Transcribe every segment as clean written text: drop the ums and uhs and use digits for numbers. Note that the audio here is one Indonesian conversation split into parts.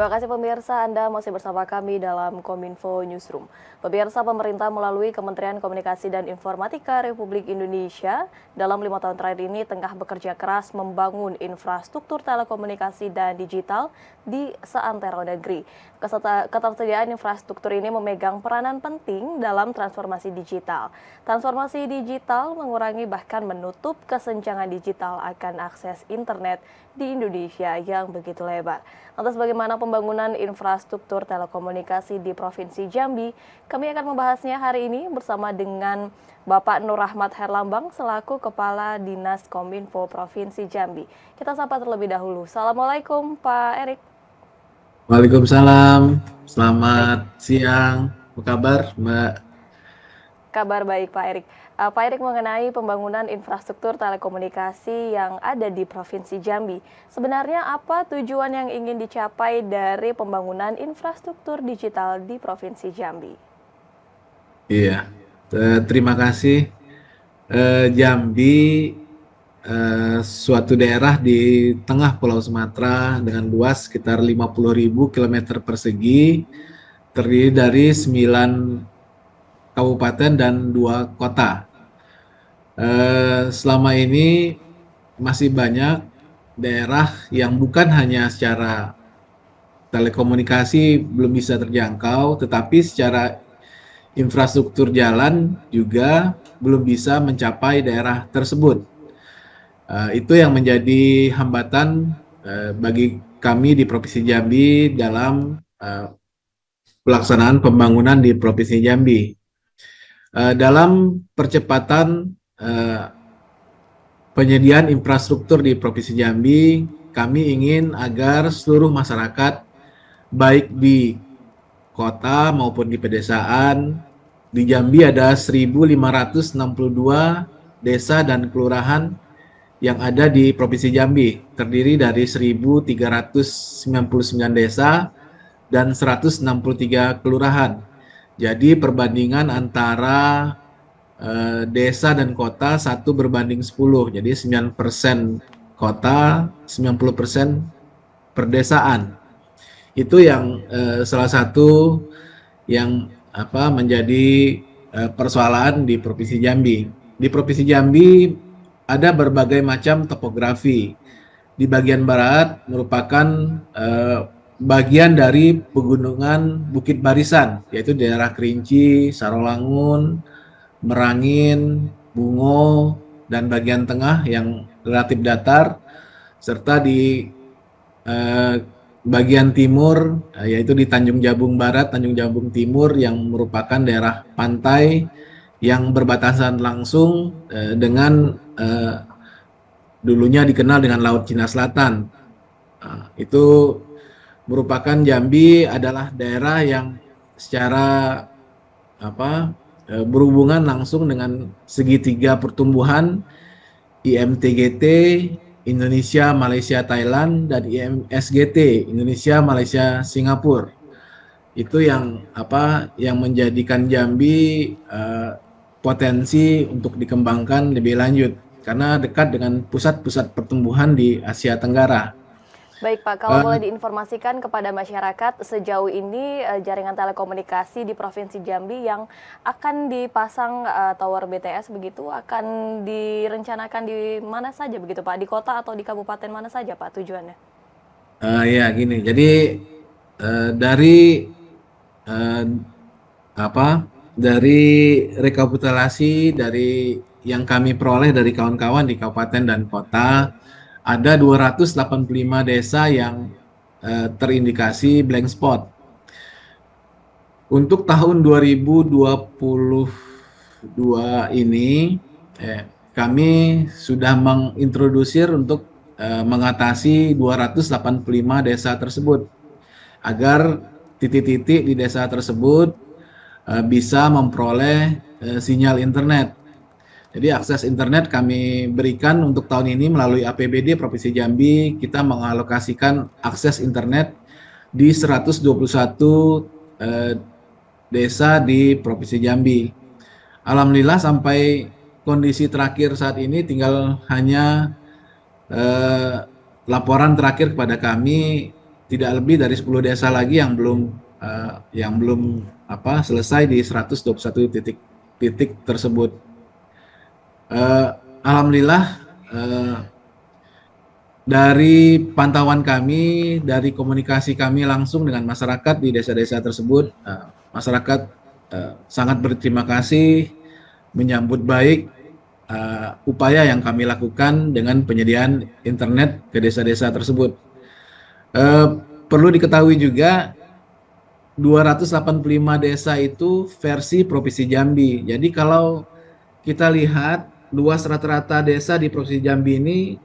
Terima kasih pemirsa, Anda masih bersama kami dalam Kominfo Newsroom. Pemirsa, pemerintah melalui Kementerian Komunikasi dan Informatika Republik Indonesia dalam 5 tahun terakhir ini tengah bekerja keras membangun infrastruktur telekomunikasi dan digital di seantero negeri. Ketersediaan infrastruktur ini memegang peranan penting dalam transformasi digital. Transformasi digital mengurangi bahkan menutup kesenjangan digital akan akses internet di Indonesia yang begitu lebar. Lantas bagaimana pembangunan infrastruktur telekomunikasi di Provinsi Jambi? Kami akan membahasnya hari ini bersama dengan Bapak Nur Rahmat Herlambang selaku Kepala Dinas Kominfo Provinsi Jambi. Kita sapa terlebih dahulu. Assalamualaikum Pak Erik. Waalaikumsalam, selamat siang. Apa kabar, Mbak? Kabar baik Pak Erik. Pak Erik, mengenai pembangunan infrastruktur telekomunikasi yang ada di Provinsi Jambi. Sebenarnya apa tujuan yang ingin dicapai dari pembangunan infrastruktur digital di Provinsi Jambi? Iya, terima kasih. Jambi suatu daerah di tengah Pulau Sumatera dengan luas sekitar 50.000 km persegi, terdiri dari 9 kabupaten dan 2 kota. Selama ini masih banyak daerah yang bukan hanya secara telekomunikasi belum bisa terjangkau, tetapi secara infrastruktur jalan juga belum bisa mencapai daerah tersebut. Itu yang menjadi hambatan bagi kami di Provinsi Jambi dalam pelaksanaan pembangunan di Provinsi Jambi. Dalam percepatan penyediaan infrastruktur di Provinsi Jambi, kami ingin agar seluruh masyarakat, baik di kota maupun di pedesaan, di Jambi ada 1.562 desa dan kelurahan yang ada di Provinsi Jambi, terdiri dari 1.399 desa dan 163 kelurahan. Jadi perbandingan antara desa dan kota 1:10, jadi 9% kota, 90% perdesaan. Itu yang salah satu yang menjadi persoalan di Provinsi Jambi. Di Provinsi Jambi ada berbagai macam topografi. Di bagian barat merupakan bagian dari pegunungan Bukit Barisan, yaitu daerah Kerinci, Sarolangun, Merangin, Bungo, dan bagian tengah yang relatif datar, serta di bagian timur, yaitu di Tanjung Jabung Barat, Tanjung Jabung Timur, yang merupakan daerah pantai yang berbatasan langsung dengan dulunya dikenal dengan Laut Cina Selatan. Itu merupakan Jambi adalah daerah yang secara berhubungan langsung dengan segitiga pertumbuhan IMTGT Indonesia, Malaysia, Thailand, dan IMSGT Indonesia, Malaysia, Singapura. Itu yang menjadikan Jambi potensi untuk dikembangkan lebih lanjut karena dekat dengan pusat-pusat pertumbuhan di Asia Tenggara. Baik Pak, kalau boleh diinformasikan kepada masyarakat sejauh ini jaringan telekomunikasi di Provinsi Jambi yang akan dipasang tower BTS begitu akan direncanakan di mana saja begitu Pak? Di kota atau di kabupaten mana saja Pak tujuannya? Ya gini, jadi dari uh, dari rekapitulasi dari yang kami peroleh dari kawan-kawan di kabupaten dan kota, ada 285 desa yang terindikasi blank spot. Untuk tahun 2022 ini, kami sudah mengintrodusir untuk mengatasi 285 desa tersebut, agar titik-titik di desa tersebut bisa memperoleh sinyal internet. Jadi akses internet kami berikan untuk tahun ini melalui APBD Provinsi Jambi. Kita mengalokasikan akses internet di 121 desa di Provinsi Jambi. Alhamdulillah sampai kondisi terakhir saat ini tinggal hanya laporan terakhir kepada kami, tidak lebih dari 10 desa lagi yang belum selesai di 121 titik tersebut. Alhamdulillah, dari pantauan kami, dari komunikasi kami langsung dengan masyarakat di desa-desa tersebut, masyarakat sangat berterima kasih, menyambut baik upaya yang kami lakukan dengan penyediaan internet ke desa-desa tersebut. Perlu diketahui juga 285 desa itu versi Provinsi Jambi. Jadi kalau kita lihat luas rata-rata desa di Provinsi Jambi ini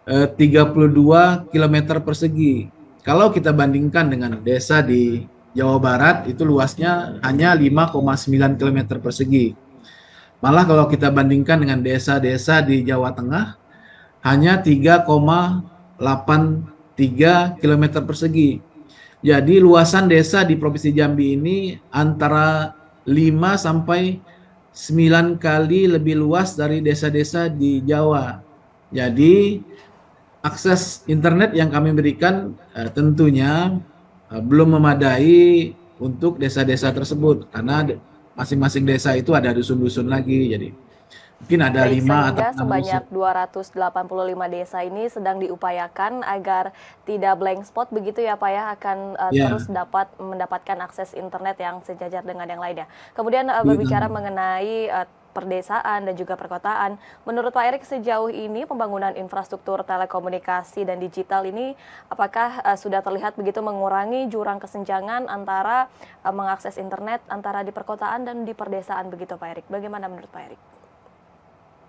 32 km persegi. Kalau kita bandingkan dengan desa di Jawa Barat itu luasnya hanya 5,9 km persegi. Malah kalau kita bandingkan dengan desa-desa di Jawa Tengah hanya 3,83 km persegi. Jadi luasan desa di Provinsi Jambi ini antara 5 sampai 9 kali lebih luas dari desa-desa di Jawa. Jadi akses internet yang kami berikan tentunya belum memadai untuk desa-desa tersebut karena masing-masing desa itu ada dusun-dusun lagi. Jadi mungkin ada Baik, 5 atau sehingga 6 dusun. sebanyak 285 desa ini sedang diupayakan agar tidak blank spot begitu ya Pak ya, akan Ya, terus dapat mendapatkan akses internet yang sejajar dengan yang lainnya. Kemudian berbicara gitu. mengenai perdesaan dan juga perkotaan, menurut Pak Erik sejauh ini pembangunan infrastruktur telekomunikasi dan digital ini apakah sudah terlihat begitu mengurangi jurang kesenjangan antara mengakses internet antara di perkotaan dan di perdesaan begitu Pak Erik? Bagaimana menurut Pak Erik?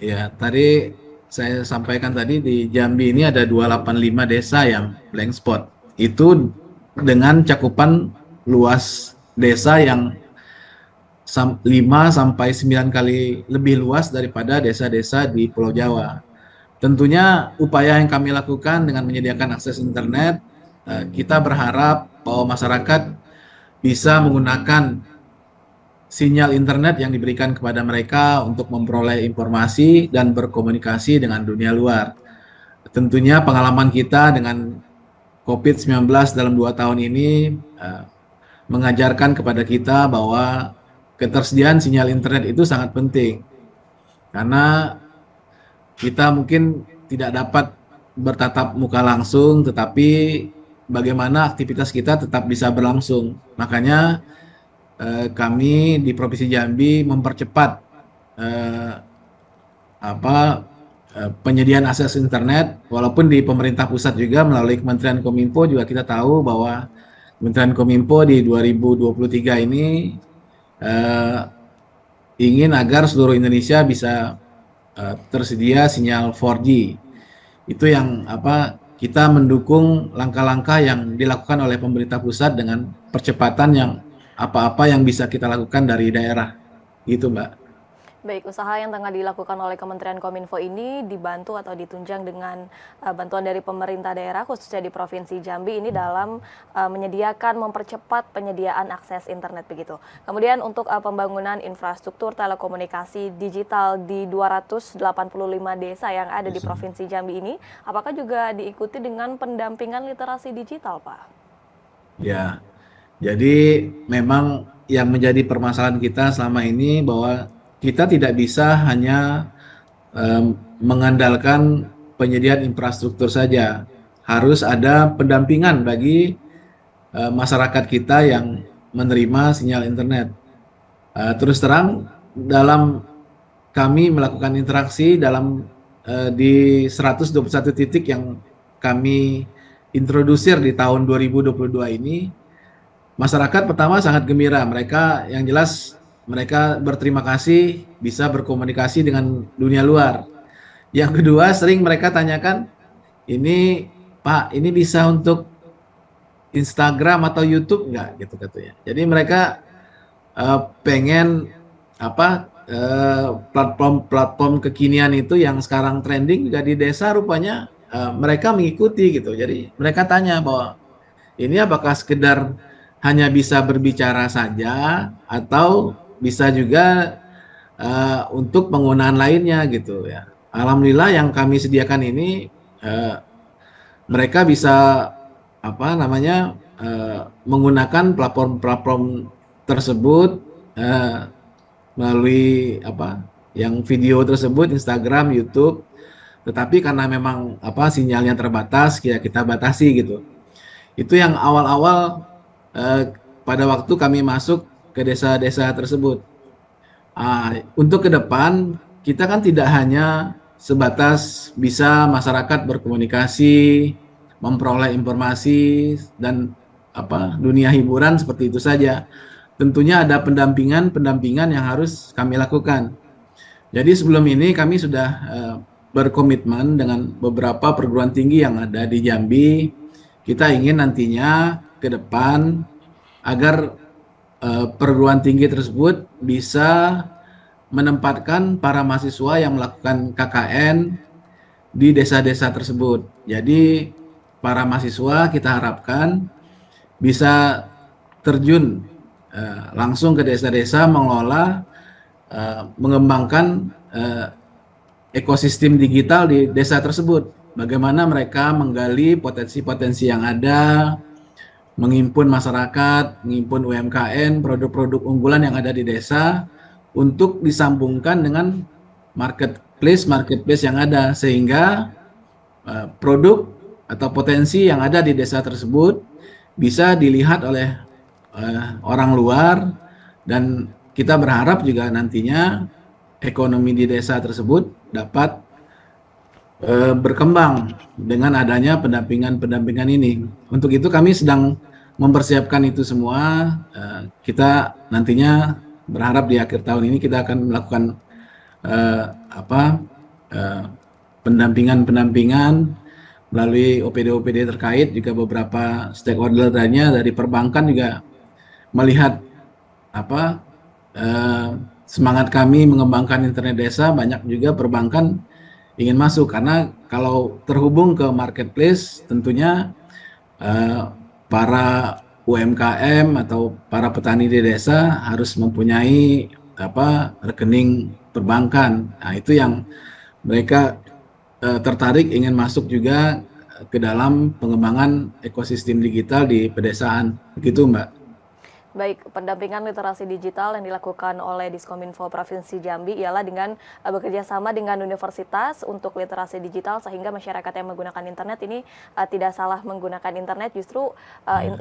Ya, tadi saya sampaikan tadi di Jambi ini ada 285 desa yang blank spot. Itu dengan cakupan luas desa yang 5 sampai 9 kali lebih luas daripada desa-desa di Pulau Jawa. Tentunya upaya yang kami lakukan dengan menyediakan akses internet, kita berharap bahwa masyarakat bisa menggunakan sinyal internet yang diberikan kepada mereka untuk memperoleh informasi dan berkomunikasi dengan dunia luar. Tentunya pengalaman kita dengan COVID-19 dalam 2 tahun ini mengajarkan kepada kita bahwa ketersediaan sinyal internet itu sangat penting. Karena kita mungkin tidak dapat bertatap muka langsung, tetapi bagaimana aktivitas kita tetap bisa berlangsung. Makanya kami di Provinsi Jambi mempercepat penyediaan akses internet, walaupun di pemerintah pusat juga melalui Kementerian Kominfo juga kita tahu bahwa Kementerian Kominfo di 2023 ini ingin agar seluruh Indonesia bisa tersedia sinyal 4G. Itu yang kita mendukung langkah-langkah yang dilakukan oleh pemerintah pusat dengan percepatan yang apa-apa yang bisa kita lakukan dari daerah, gitu Mbak. Baik, usaha yang tengah dilakukan oleh Kementerian Kominfo ini dibantu atau ditunjang dengan bantuan dari pemerintah daerah, khususnya di Provinsi Jambi ini dalam menyediakan, mempercepat penyediaan akses internet begitu. Kemudian untuk pembangunan infrastruktur telekomunikasi digital di 285 desa yang ada di Provinsi Jambi ini, apakah juga diikuti dengan pendampingan literasi digital, Pak? Ya, jadi memang yang menjadi permasalahan kita selama ini bahwa kita tidak bisa hanya mengandalkan penyediaan infrastruktur saja. Harus ada pendampingan bagi masyarakat kita yang menerima sinyal internet. Terus terang, dalam kami melakukan interaksi di 121 titik yang kami introdusir di tahun 2022 ini, masyarakat pertama sangat gembira. Mereka yang jelas mereka berterima kasih bisa berkomunikasi dengan dunia luar. Yang kedua, sering mereka tanyakan, ini Pak, ini bisa untuk Instagram atau YouTube enggak gitu katanya. Jadi mereka pengen platform kekinian itu yang sekarang trending juga di desa rupanya mereka mengikuti gitu. Jadi mereka tanya bahwa ini apakah sekedar hanya bisa berbicara saja atau bisa juga untuk penggunaan lainnya gitu ya. Alhamdulillah yang kami sediakan ini mereka bisa apa namanya menggunakan platform-platform tersebut melalui apa yang video tersebut Instagram, YouTube. Tetapi karena memang apa sinyalnya terbatas, ya kita batasi gitu. Itu yang awal-awal pada waktu kami masuk ke desa-desa tersebut. Untuk ke depan kita kan tidak hanya sebatas bisa masyarakat berkomunikasi, memperoleh informasi dan apa dunia hiburan seperti itu saja. Tentunya ada pendampingan yang harus kami lakukan. Jadi sebelum ini kami sudah berkomitmen dengan beberapa perguruan tinggi yang ada di Jambi. Kita ingin nantinya ke depan agar perguruan tinggi tersebut bisa menempatkan para mahasiswa yang melakukan KKN di desa-desa tersebut. Jadi para mahasiswa kita harapkan bisa terjun langsung ke desa-desa mengelola mengembangkan ekosistem digital di desa tersebut. Bagaimana mereka menggali potensi-potensi yang ada, menghimpun masyarakat, menghimpun UMKM, produk-produk unggulan yang ada di desa untuk disambungkan dengan marketplace yang ada sehingga produk atau potensi yang ada di desa tersebut bisa dilihat oleh orang luar dan kita berharap juga nantinya ekonomi di desa tersebut dapat berkembang dengan adanya pendampingan ini. Untuk itu kami sedang mempersiapkan itu semua. Kita nantinya berharap di akhir tahun ini kita akan melakukan pendampingan melalui OPD-OPD terkait, juga beberapa stakeholder lainnya dari perbankan juga melihat apa semangat kami mengembangkan internet desa. Banyak juga perbankan ingin masuk karena kalau terhubung ke marketplace tentunya para UMKM atau para petani di desa harus mempunyai rekening perbankan. Nah, itu yang mereka tertarik ingin masuk juga ke dalam pengembangan ekosistem digital di pedesaan. Begitu, Mbak. Baik, pendampingan literasi digital yang dilakukan oleh Diskominfo Provinsi Jambi ialah dengan bekerja sama dengan universitas untuk literasi digital sehingga masyarakat yang menggunakan internet ini tidak salah menggunakan internet. Justru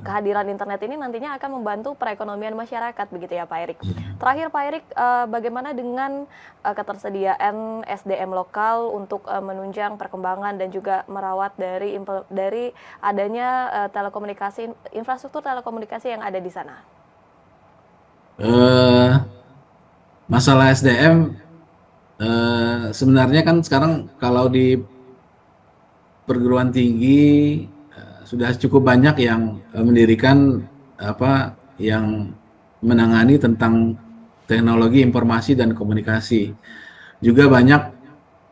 kehadiran internet ini nantinya akan membantu perekonomian masyarakat, begitu ya Pak Erik. Terakhir Pak Erik, bagaimana dengan ketersediaan SDM lokal untuk menunjang perkembangan dan juga merawat dari adanya telekomunikasi, infrastruktur telekomunikasi yang ada di sana? Masalah SDM sebenarnya kan sekarang kalau di perguruan tinggi sudah cukup banyak yang mendirikan yang menangani tentang teknologi informasi dan komunikasi. Juga banyak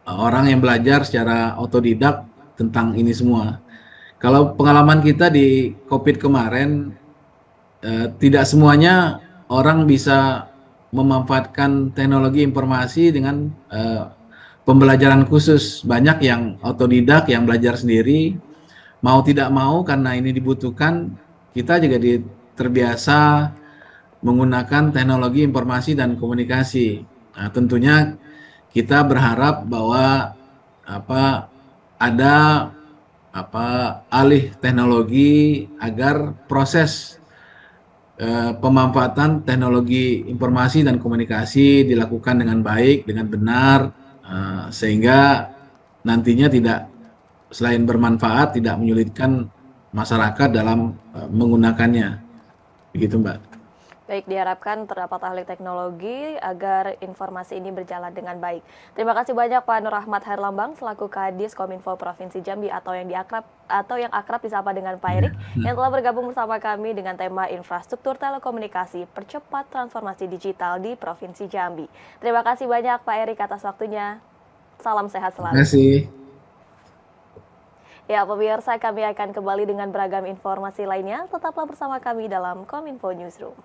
orang yang belajar secara otodidak tentang ini semua. Kalau pengalaman kita di COVID kemarin, tidak semuanya orang bisa memanfaatkan teknologi informasi dengan pembelajaran khusus. Banyak yang otodidak, yang belajar sendiri, mau tidak mau karena ini dibutuhkan, kita juga terbiasa menggunakan teknologi informasi dan komunikasi. Nah, tentunya kita berharap bahwa ada alih teknologi agar proses pemanfaatan teknologi informasi dan komunikasi dilakukan dengan baik, dengan benar, sehingga nantinya tidak selain bermanfaat tidak menyulitkan masyarakat dalam menggunakannya. Begitu, Mbak. Baik, diharapkan terdapat ahli teknologi agar informasi ini berjalan dengan baik. Terima kasih banyak Pak Nur Ahmad Herlambang selaku Kadis Kominfo Provinsi Jambi atau yang akrab disapa dengan Pak Erik yang telah bergabung bersama kami dengan tema infrastruktur telekomunikasi percepat transformasi digital di Provinsi Jambi. Terima kasih banyak Pak Erik atas waktunya. Salam sehat selalu. Terima kasih. Ya, pemirsa, kami akan kembali dengan beragam informasi lainnya. Tetaplah bersama kami dalam Kominfo Newsroom.